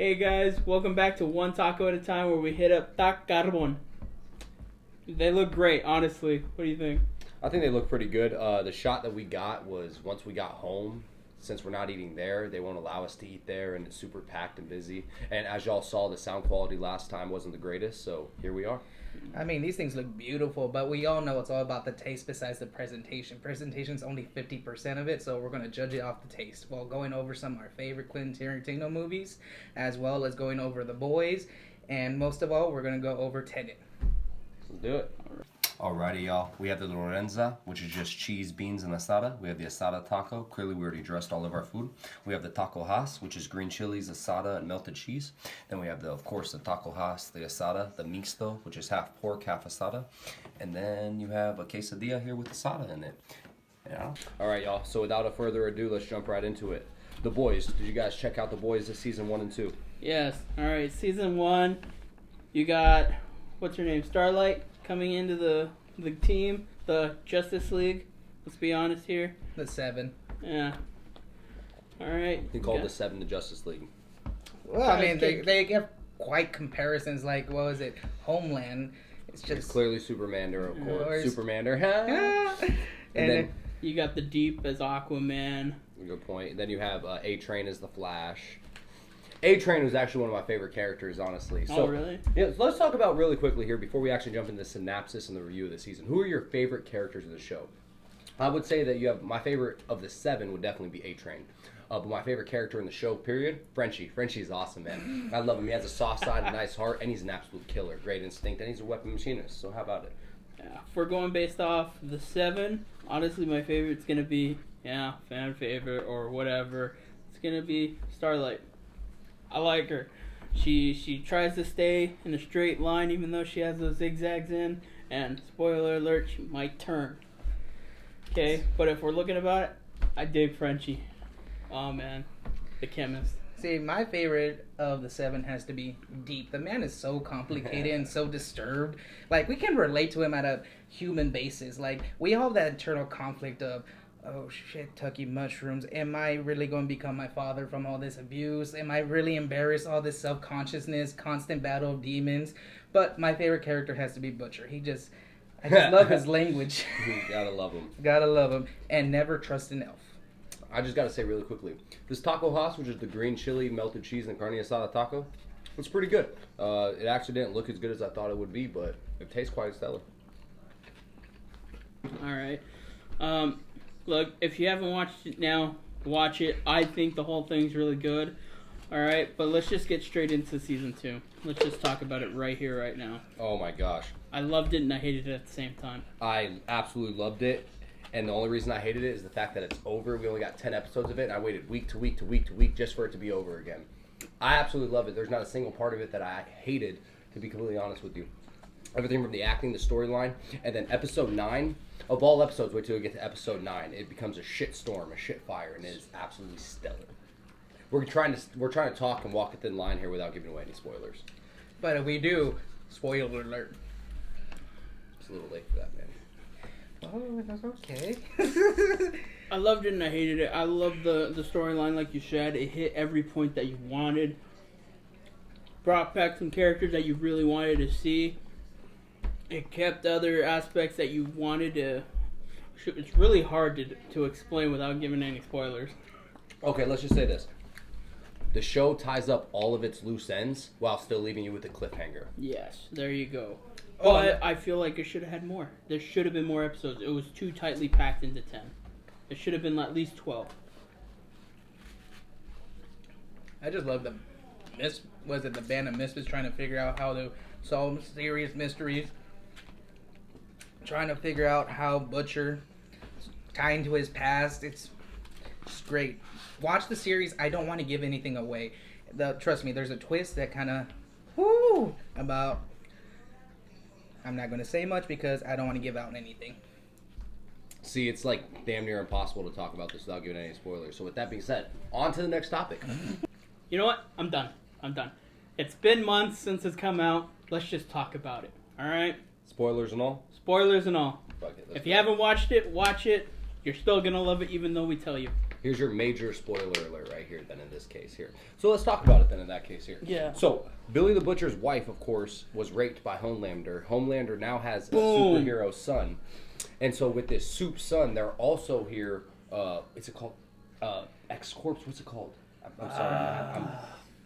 Hey guys, welcome back to One Taco at a Time, where we hit up Carbon. They look great, honestly. What do you think? I think they look pretty good. The shot that we got was once we got home. Since we're not eating there, they won't allow us to eat there, and it's super packed and busy. And as y'all saw, the sound quality last time wasn't the greatest, so here we are. I mean, these things look beautiful, but we all know it's all about the taste besides the presentation. Presentation's only 50% of it, so we're going to judge it off the taste while going over some of our favorite Quentin Tarantino movies, as well as going over The Boys, and most of all, we're going to go over Tenet. Let's do it. Alrighty, y'all. We have the Lorenza, which is just cheese, beans, and asada. We have the asada taco. Clearly, we already dressed all of our food. We have the taco haas, which is green chilies, asada, and melted cheese. Then we have, of course, the taco haas, the asada, the mixto, which is half pork, half asada. And then you have a quesadilla here with asada in it. Yeah. Alright, y'all. So without a further ado, let's jump right into it. The Boys. Did you guys check out The Boys this season 1 and 2? Yes. Alright, season 1, you got, what's her name, Starlight, coming into the team, the Justice League. Let's be honest here. The 7. Yeah. Alright. He called the 7 the Justice League. Well, I mean, they give quite comparisons, like, what was it, Homeland. It's just... It's clearly Supermander, of course. Supermander. and then you got the Deep as Aquaman. Good point. Then you have A-Train as the Flash. A-Train was actually one of my favorite characters, honestly. So, really? Yeah, so let's talk about really quickly here before we actually jump into the synopsis and the review of the season. Who are your favorite characters of the show? I would say that you have my favorite of the 7 would definitely be A-Train. But my favorite character in the show, period, Frenchie. Frenchie's awesome, man. I love him. He has a soft side, a nice heart, and he's an absolute killer. Great instinct, and he's a weapon machinist. So how about it? Yeah. If we're going based off the 7, honestly, my favorite's going to be, fan favorite or whatever. It's going to be Starlight. I like her. She tries to stay in a straight line even though she has those zigzags in. And spoiler alert, she might turn. Okay, but if we're looking about it, I dig Frenchie. Oh man, the chemist. See, my favorite of the 7 has to be Deep. The man is so complicated and so disturbed. Like, we can relate to him at a human basis. Like, we all have that internal conflict of, oh shit, Tucky mushrooms. Am I really going to become my father from all this abuse? Am I really embarrassed? All this self-consciousness, constant battle of demons. But my favorite character has to be Butcher. I just love his language. You gotta love him. Gotta love him. And never trust an elf. I just gotta say really quickly, this taco haas, which is the green chili, melted cheese, and carne asada taco, it's pretty good. It actually didn't look as good as I thought it would be, but it tastes quite stellar. Alright. Look, if you haven't watched it now, watch it. I think the whole thing's really good. Alright, but let's just get straight into season 2. Let's just talk about it right here, right now. Oh my gosh. I loved it and I hated it at the same time. I absolutely loved it. And the only reason I hated it is the fact that it's over. We only got 10 episodes of it, and I waited week to week to week to week just for it to be over again. I absolutely love it. There's not a single part of it that I hated, to be completely honest with you. Everything from the acting, the storyline, and then episode 9, of all episodes, wait till we get to episode 9, it becomes a shit storm, a shit fire, and it is absolutely stellar. We're trying to talk and walk a thin line here without giving away any spoilers. But if we do, spoiler alert. It's a little late for that, man. Oh, that's okay. I loved it and I hated it. I loved the storyline, like you said. It hit every point that you wanted. Brought back some characters that you really wanted to see. It kept other aspects that you wanted to... It's really hard to explain without giving any spoilers. Okay, let's just say this. The show ties up all of its loose ends while still leaving you with a cliffhanger. Yes, there you go. But I feel like it should have had more. There should have been more episodes. It was too tightly packed into 10. It should have been at least 12. I just love the the band of misfits trying to figure out how to solve serious mysteries. Trying to figure out how Butcher tie into his past. It's just great. Watch the series. I don't want to give anything away. Trust me, there's a twist that kind of about. I'm not going to say much because I don't want to give out anything. See, it's like damn near impossible to talk about this without giving any spoilers. So with that being said, on to the next topic. You know what? I'm done. It's been months since it's come out. Let's just talk about it. All right? Spoilers and all? Spoilers and all. Fuck it, If you haven't watched it, watch it. You're still going to love it even though we tell you. Here's your major spoiler alert right here, then, in this case here. So let's talk about it, then, in that case here. Yeah. So, Billy the Butcher's wife, of course, was raped by Homelander. Homelander now has a Boom. superhero son. And so with this soup son, they're also here, what's it called? X-Corps? What's it called? I'm sorry.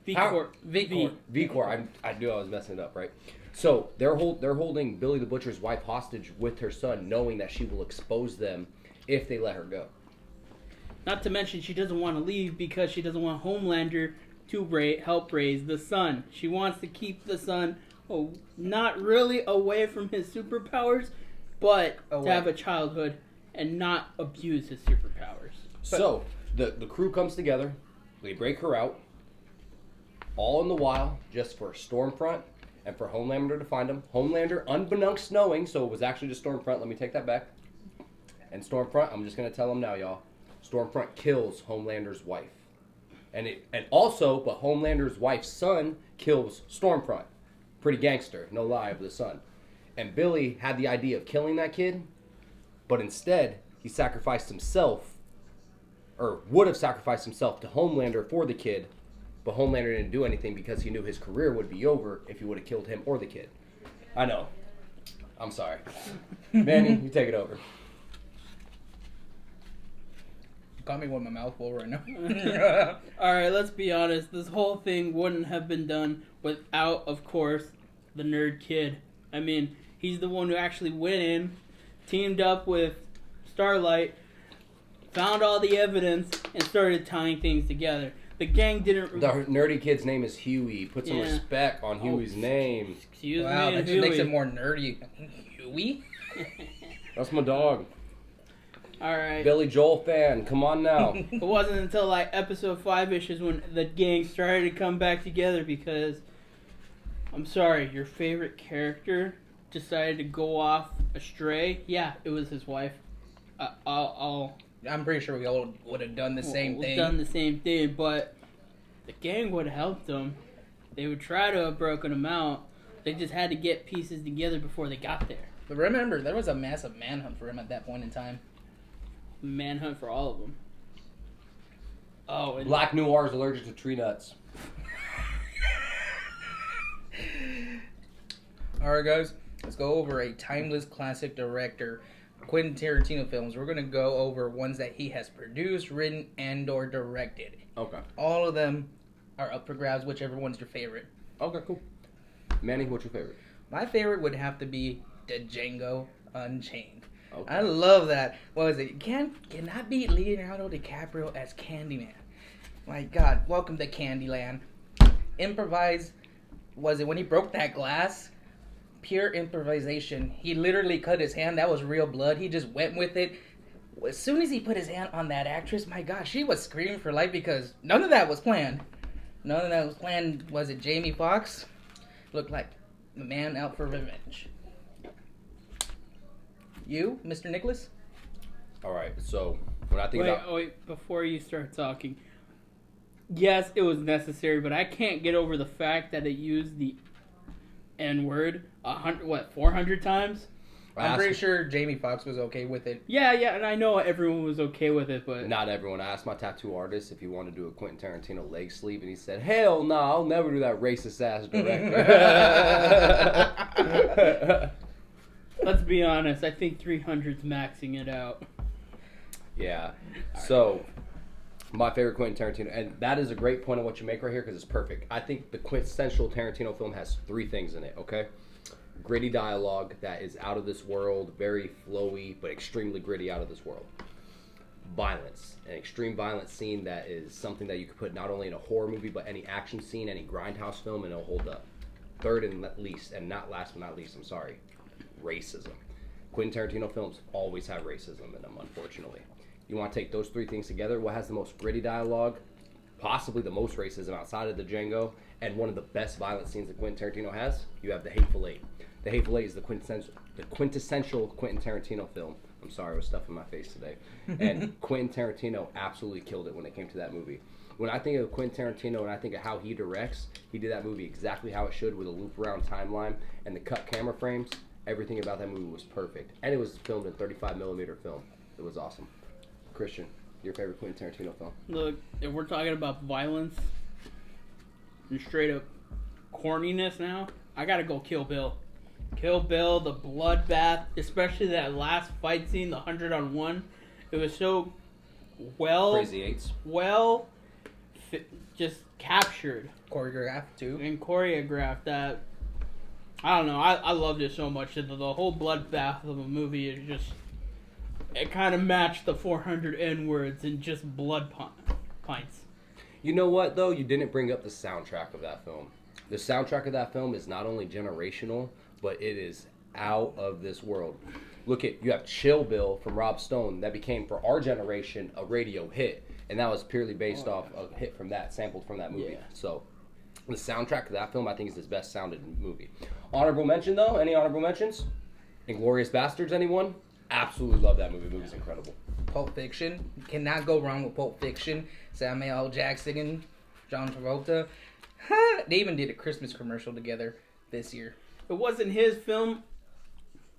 V-Corp. V-Corps. I knew I was messing it up, right? So they're holding Billy the Butcher's wife hostage with her son, knowing that she will expose them if they let her go. Not to mention, she doesn't want to leave because she doesn't want Homelander to help raise the son. She wants to keep the son not really away from his superpowers, but to have a childhood and not abuse his superpowers. So the crew comes together. They break her out. All in the while, just for Stormfront and for Homelander to find him. Homelander, unbeknownst knowing, so it was actually just Stormfront. Let me take that back. And Stormfront, I'm just going to tell him now, y'all. Stormfront kills Homelander's wife. And Homelander's wife's son kills Stormfront. Pretty gangster, no lie, of the son. And Billy had the idea of killing that kid, but instead, he sacrificed himself, or would have sacrificed himself to Homelander for the kid, but Homelander didn't do anything because he knew his career would be over if he would have killed him or the kid. I know. I'm sorry. Manny, you take it over. Got me with my mouth full right now. Alright, let's be honest. This whole thing wouldn't have been done without, of course, the nerd kid. I mean, he's the one who actually went in, teamed up with Starlight, found all the evidence, and started tying things together. The gang didn't... The nerdy kid's name is Huey. Put some respect on Huey's name. Excuse me, that just makes it more nerdy. Huey? That's my dog. Alright. Billy Joel fan, come on now. It wasn't until like episode 5-ish is when the gang started to come back together because, I'm sorry, your favorite character decided to go off astray. Yeah, it was his wife. I'm pretty sure we all would have done the same thing. But the gang would have helped them. They would try to have broken them out. They just had to get pieces together before they got there. But remember, there was a massive manhunt for him at that point in time. Manhunt for all of them. Oh, and Black Noir is allergic to tree nuts. Alright, guys, let's go over a timeless classic director, Quentin Tarantino films. We're going to go over ones that he has produced, written, and or directed. Okay. All of them are up for grabs, whichever one's your favorite. Okay, cool. Manny, what's your favorite? My favorite would have to be the Django Unchained. Okay. I love that. What was it? Cannot beat Leonardo DiCaprio as Candyman. My God, welcome to Candyland. Improvise. Was it when he broke that glass? Pure improvisation. He literally cut his hand. That was real blood. He just went with it. As soon as he put his hand on that actress, my God, she was screaming for life because none of that was planned. None of that was planned. Was it Jamie Foxx? Looked like the man out for revenge. You, Mr. Nicholas? All right, so when I think about... Wait, before you start talking. Yes, it was necessary, but I can't get over the fact that it used the N-word 400 times? I'm pretty sure Jamie Foxx was okay with it. Yeah, and I know everyone was okay with it, but... Not everyone. I asked my tattoo artist if he wanted to do a Quentin Tarantino leg sleeve, and he said, hell no, I'll never do that racist-ass director. Let's be honest, I think 300's maxing it out. Yeah. So, my favorite Quentin Tarantino, and that is a great point of what you make right here because it's perfect. I think the quintessential Tarantino film has 3 things in it, okay? Gritty dialogue that is out of this world, very flowy, but extremely gritty, out of this world. Violence, an extreme violent scene that is something that you could put not only in a horror movie, but any action scene, any grindhouse film, and it'll hold up. Third and least, and not last but not least, I'm sorry, racism. Quentin Tarantino films always have racism in them, unfortunately. You want to take those 3 things together, what has the most gritty dialogue, possibly the most racism outside of the Django, and one of the best violent scenes that Quentin Tarantino has? You have The Hateful Eight. The Hateful Eight is the quintessential Quentin Tarantino film. I'm sorry, I was stuffing my face today. And Quentin Tarantino absolutely killed it when it came to that movie. When I think of Quentin Tarantino and I think of how he directs, he did that movie exactly how it should with a loop around timeline and the cut camera frames. Everything about that movie was perfect. And it was filmed in 35mm film. It was awesome. Christian. Your favorite Quentin Tarantino film? Look, if we're talking about violence and straight up corniness now, I gotta go Kill Bill. Kill Bill, the bloodbath, especially that last fight scene, the 100-on-1. It was so Crazy Eights. Just captured. Choreographed too. And choreographed that. I don't know. I loved it so much. The whole bloodbath of a movie is just... It kind of matched the 400 N-words and just blood pints. You know what, though? You didn't bring up the soundtrack of that film. The soundtrack of that film is not only generational, but it is out of this world. Look at, you have Chill Bill from Rob Stone that became, for our generation, a radio hit. And that was purely based off a hit from that, sampled from that movie. Yeah. So, the soundtrack of that film, I think, is his best sounded movie. Honorable mention, though? Any honorable mentions? Inglourious Bastards, anyone? Absolutely love that movie. The movie's incredible. Pulp Fiction. You cannot go wrong with Pulp Fiction. Samuel L. Jackson, John Travolta. They even did a Christmas commercial together this year. It wasn't his film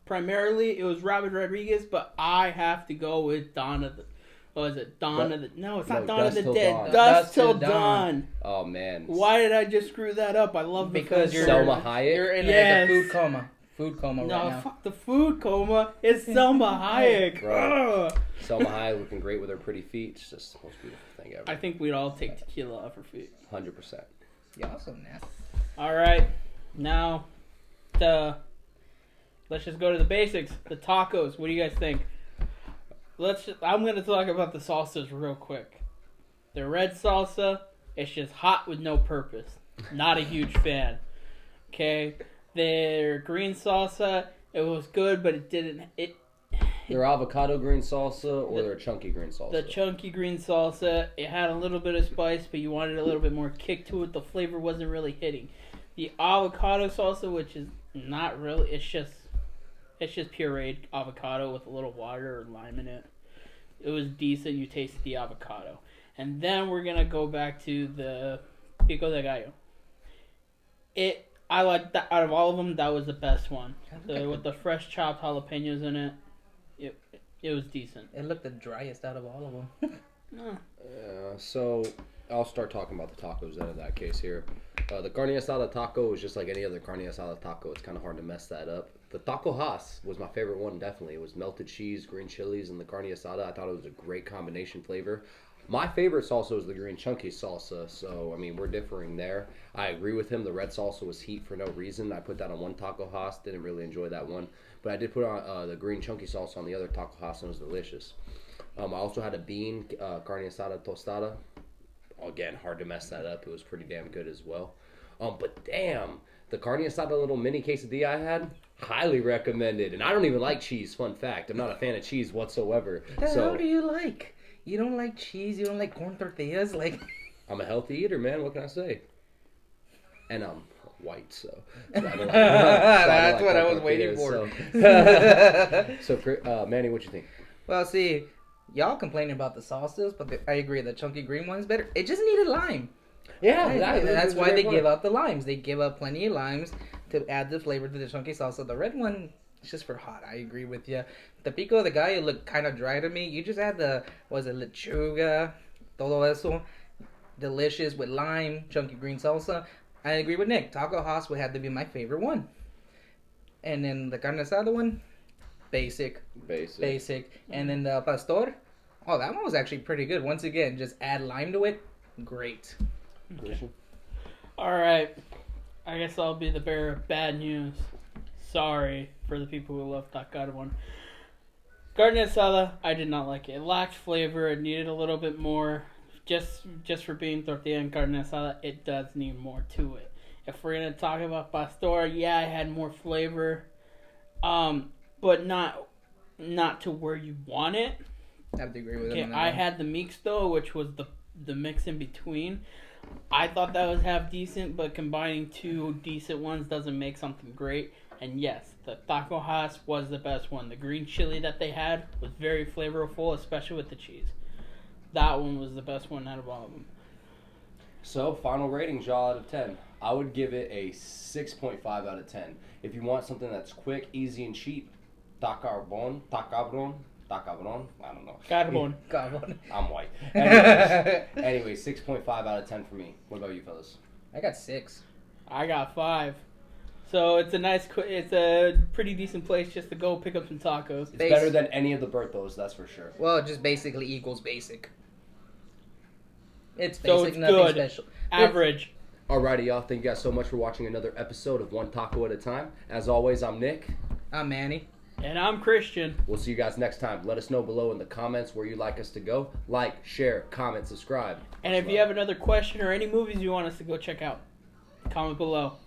primarily. It was Robert Rodriguez, but I have to go with Dawn of the... What was it? Dawn of the... No, it's not Dawn of the Dead. Dusk Till Dawn. Oh, man. Why did I just screw that up? I love the because you're Selma Hayek. You're in like a food coma. Food coma right now. No, fuck the food coma. It's Selma Hayek. Bro. Selma Hayek looking great with her pretty feet. It's just the most beautiful thing ever. I think we'd all take tequila off her feet. 100%. Y'all so nasty. All right. Now, let's just go to the basics. The tacos. What do you guys think? I'm going to talk about the salsas real quick. The red salsa, it's just hot with no purpose. Not a huge fan. Okay? Their green salsa, it was good, but it didn't... Their avocado green salsa or their chunky green salsa? The chunky green salsa, it had a little bit of spice, but you wanted a little bit more kick to it. The flavor wasn't really hitting. The avocado salsa, which is not really... It's just pureed avocado with a little water or lime in it. It was decent. You tasted the avocado. And then we're going to go back to the pico de gallo. I like that. Out of all of them, that was the best one. With the fresh chopped jalapenos in it, it was decent. It looked the driest out of all of them. So I'll start talking about the tacos then in that case here. The carne asada taco is just like any other carne asada taco. It's kind of hard to mess that up. The taco Haas was my favorite one, definitely. It was melted cheese, green chilies, and the carne asada. I thought it was a great combination flavor. My favorite salsa was the green chunky salsa, so, I mean, we're differing there. I agree with him. The red salsa was heat for no reason. I put that on one taco Haas. Didn't really enjoy that one. But I did put on the green chunky salsa on the other taco Haas, and it was delicious. I also had a bean carne asada tostada. Again, hard to mess that up. It was pretty damn good as well. But damn, the carne asada little mini quesadilla I had, highly recommended. And I don't even like cheese, fun fact. I'm not a fan of cheese whatsoever. What the hell do you like? You don't like cheese? You don't like corn tortillas? Like, I'm a healthy eater, man. What can I say? And I'm white, so that's what I was waiting for. So, Manny, what you think? Well, see, y'all complaining about the salsas, but I agree, the chunky green one's better. It just needed lime. Yeah, that's why they give up the limes. They give up plenty of limes to add the flavor to the chunky salsa. The red one, it's just for hot. I agree with you. The pico de gallo looked kind of dry to me. You just add lechuga, todo eso. Delicious with lime, chunky green salsa. I agree with Nick. Taco Haas would have to be my favorite one. And then the carne asada one, basic. And then the pastor, oh, that one was actually pretty good. Once again, just add lime to it. Great. Okay. All right. I guess I'll be the bearer of bad news. Sorry for the people who love taco one. Carne asada, I did not like it. It lacked flavor. It needed a little bit more. Just for being tortilla and carne asada, it does need more to it. If we're gonna talk about pastor, yeah, it had more flavor, but not to where you want it. I have to agree with him. I had the mixto, which was the mix in between. I thought that was half decent, but combining two decent ones doesn't make something great. And yes, the taco Haas was the best one. The green chili that they had was very flavorful, especially with the cheese. That one was the best one out of all of them. So, final ratings, y'all, out of 10. I would give it a 6.5 out of 10. If you want something that's quick, easy, and cheap, tacabron, Ta cabron? I don't know. Carbon. God, I'm white. Anyway, 6.5 out of 10 for me. What about you, fellas? I got 6. I got 5. So it's a pretty decent place just to go pick up some tacos. It's better than any of the Bertos, that's for sure. Well, it just basically equals basic. It's So basic, it's nothing good. special. Average. Alrighty, y'all. Thank you guys so much for watching another episode of One Taco at a Time. As always, I'm Nick. I'm Manny. And I'm Christian. We'll see you guys next time. Let us know below in the comments where you'd like us to go. Like, share, comment, subscribe. And if you have another question or any movies you want us to go check out, comment below.